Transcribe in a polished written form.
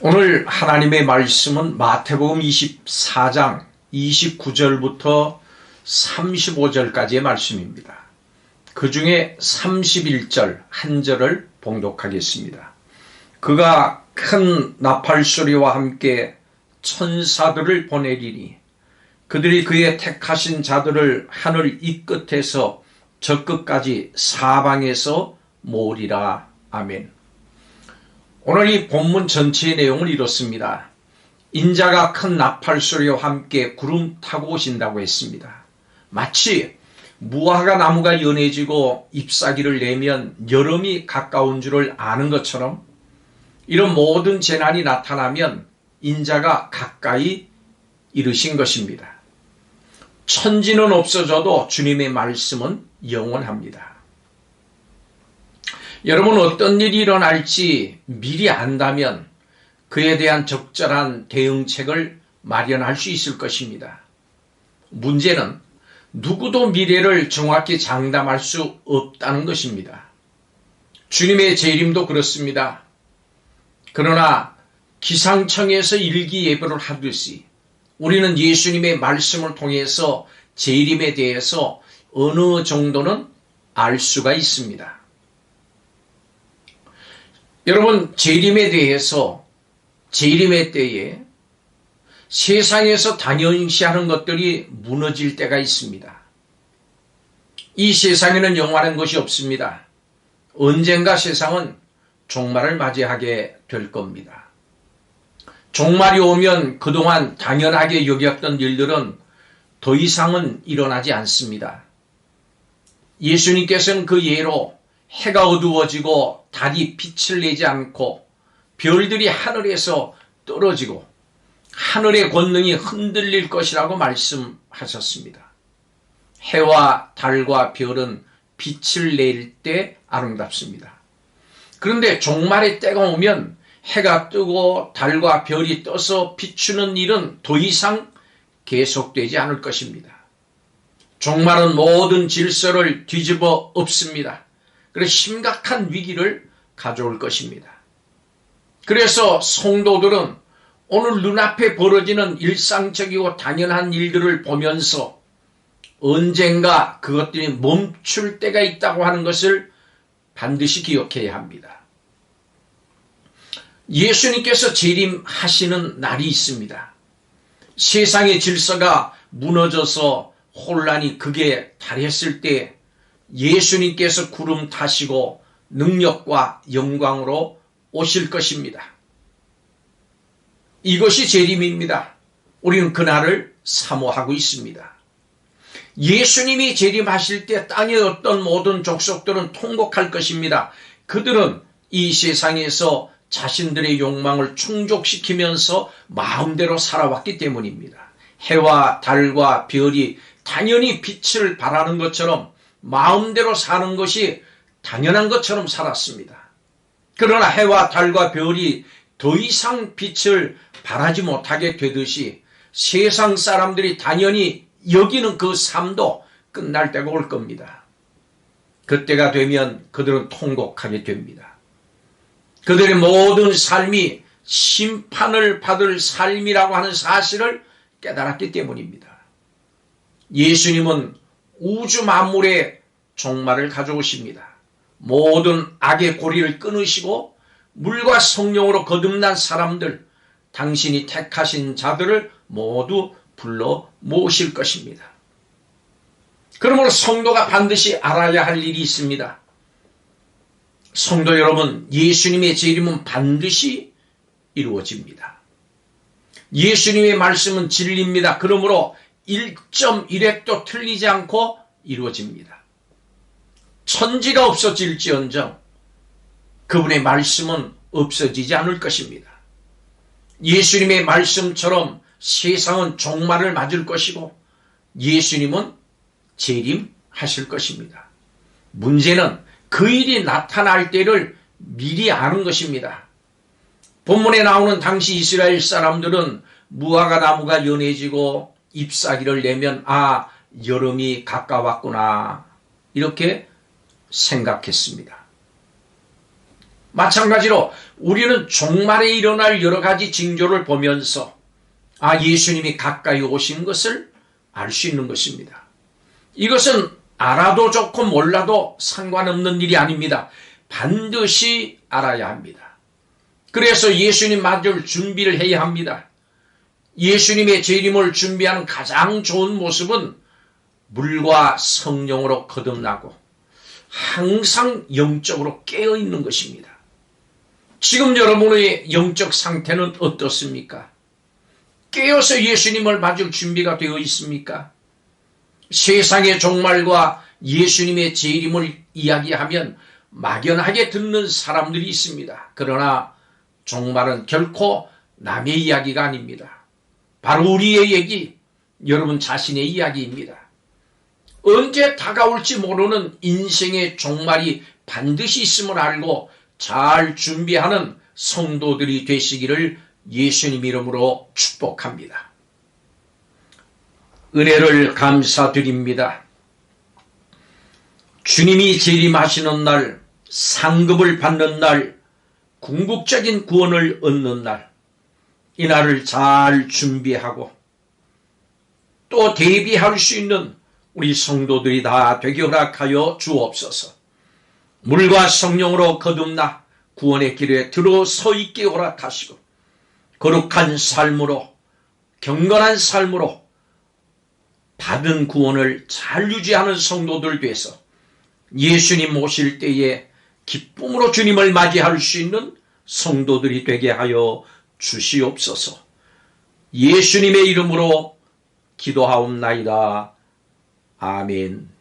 오늘 하나님의 말씀은 마태복음 24장 29절부터 35절까지의 말씀입니다. 그 중에 31절 한 절을 봉독하겠습니다. 그가 큰 나팔소리와 함께 천사들을 보내리니 그들이 그의 택하신 자들을 하늘 이 끝에서 저 끝까지 사방에서 모으리라. 아멘. 오늘 이 본문 전체의 내용을 이렇습니다. 인자가 큰 나팔소리와 함께 구름 타고 오신다고 했습니다. 마치 무화과 나무가 연해지고 잎사귀를 내면 여름이 가까운 줄을 아는 것처럼 이런 모든 재난이 나타나면 인자가 가까이 이르신 것입니다. 천지는 없어져도 주님의 말씀은 영원합니다. 여러분, 어떤 일이 일어날지 미리 안다면 그에 대한 적절한 대응책을 마련할 수 있을 것입니다. 문제는 누구도 미래를 정확히 장담할 수 없다는 것입니다. 주님의 재림도 그렇습니다. 그러나 기상청에서 일기예보를 하듯이 우리는 예수님의 말씀을 통해서 재림에 대해서 어느 정도는 알 수가 있습니다. 여러분, 재림에 대해서 재림의 때에 세상에서 당연시하는 것들이 무너질 때가 있습니다. 이 세상에는 영원한 것이 없습니다. 언젠가 세상은 종말을 맞이하게 될 겁니다. 종말이 오면 그동안 당연하게 여겼던 일들은 더 이상은 일어나지 않습니다. 예수님께서는 그 예로 해가 어두워지고 달이 빛을 내지 않고 별들이 하늘에서 떨어지고 하늘의 권능이 흔들릴 것이라고 말씀하셨습니다. 해와 달과 별은 빛을 낼 때 아름답습니다. 그런데 종말의 때가 오면 해가 뜨고 달과 별이 떠서 비추는 일은 더 이상 계속되지 않을 것입니다. 종말은 모든 질서를 뒤집어 엎습니다. 그래서 심각한 위기를 가져올 것입니다. 그래서 성도들은 오늘 눈앞에 벌어지는 일상적이고 당연한 일들을 보면서 언젠가 그것들이 멈출 때가 있다고 하는 것을 반드시 기억해야 합니다. 예수님께서 재림하시는 날이 있습니다. 세상의 질서가 무너져서 혼란이 극에 달했을 때 예수님께서 구름 타시고 능력과 영광으로 오실 것입니다. 이것이 재림입니다. 우리는 그날을 사모하고 있습니다. 예수님이 재림하실 때 땅의 어떤 모든 족속들은 통곡할 것입니다. 그들은 이 세상에서 자신들의 욕망을 충족시키면서 마음대로 살아왔기 때문입니다. 해와 달과 별이 당연히 빛을 발하는 것처럼 마음대로 사는 것이 당연한 것처럼 살았습니다. 그러나 해와 달과 별이 더 이상 빛을 발하지 못하게 되듯이 세상 사람들이 당연히 여기는 그 삶도 끝날 때가 올 겁니다. 그때가 되면 그들은 통곡하게 됩니다. 그들의 모든 삶이 심판을 받을 삶이라고 하는 사실을 깨달았기 때문입니다. 예수님은 우주 만물의 종말을 가져오십니다. 모든 악의 고리를 끊으시고 물과 성령으로 거듭난 사람들, 당신이 택하신 자들을 모두 불러 모으실 것입니다. 그러므로 성도가 반드시 알아야 할 일이 있습니다. 성도 여러분, 예수님의 재림은 반드시 이루어집니다. 예수님의 말씀은 진리입니다. 그러므로 1.1획도 틀리지 않고 이루어집니다. 천지가 없어질지언정 그분의 말씀은 없어지지 않을 것입니다. 예수님의 말씀처럼 세상은 종말을 맞을 것이고 예수님은 재림하실 것입니다. 문제는 그 일이 나타날 때를 미리 아는 것입니다. 본문에 나오는 당시 이스라엘 사람들은 무화과 나무가 연해지고 잎사귀를 내면 여름이 가까웠구나 이렇게 생각했습니다. 마찬가지로 우리는 종말에 일어날 여러 가지 징조를 보면서 예수님이 가까이 오신 것을 알 수 있는 것입니다. 이것은 알아도 좋고 몰라도 상관없는 일이 아닙니다. 반드시 알아야 합니다. 그래서 예수님 맞을 준비를 해야 합니다. 예수님의 재림을 준비하는 가장 좋은 모습은 물과 성령으로 거듭나고 항상 영적으로 깨어있는 것입니다. 지금 여러분의 영적 상태는 어떻습니까? 깨어서 예수님을 맞을 준비가 되어 있습니까? 세상의 종말과 예수님의 재림을 이야기하면 막연하게 듣는 사람들이 있습니다. 그러나 종말은 결코 남의 이야기가 아닙니다. 바로 우리의 얘기, 여러분 자신의 이야기입니다. 언제 다가올지 모르는 인생의 종말이 반드시 있음을 알고 잘 준비하는 성도들이 되시기를 예수님 이름으로 축복합니다. 은혜를 감사드립니다. 주님이 재림하시는 날, 상급을 받는 날, 궁극적인 구원을 얻는 날, 이 날을 잘 준비하고 또 대비할 수 있는 우리 성도들이 다 되게 허락하여 주옵소서. 물과 성령으로 거듭나 구원의 길에 들어서 있게 허락하시고 거룩한 삶으로, 경건한 삶으로 받은 구원을 잘 유지하는 성도들 돼서 예수님 오실 때에 기쁨으로 주님을 맞이할 수 있는 성도들이 되게 하여 주시옵소서. 예수님의 이름으로 기도하옵나이다. 아멘.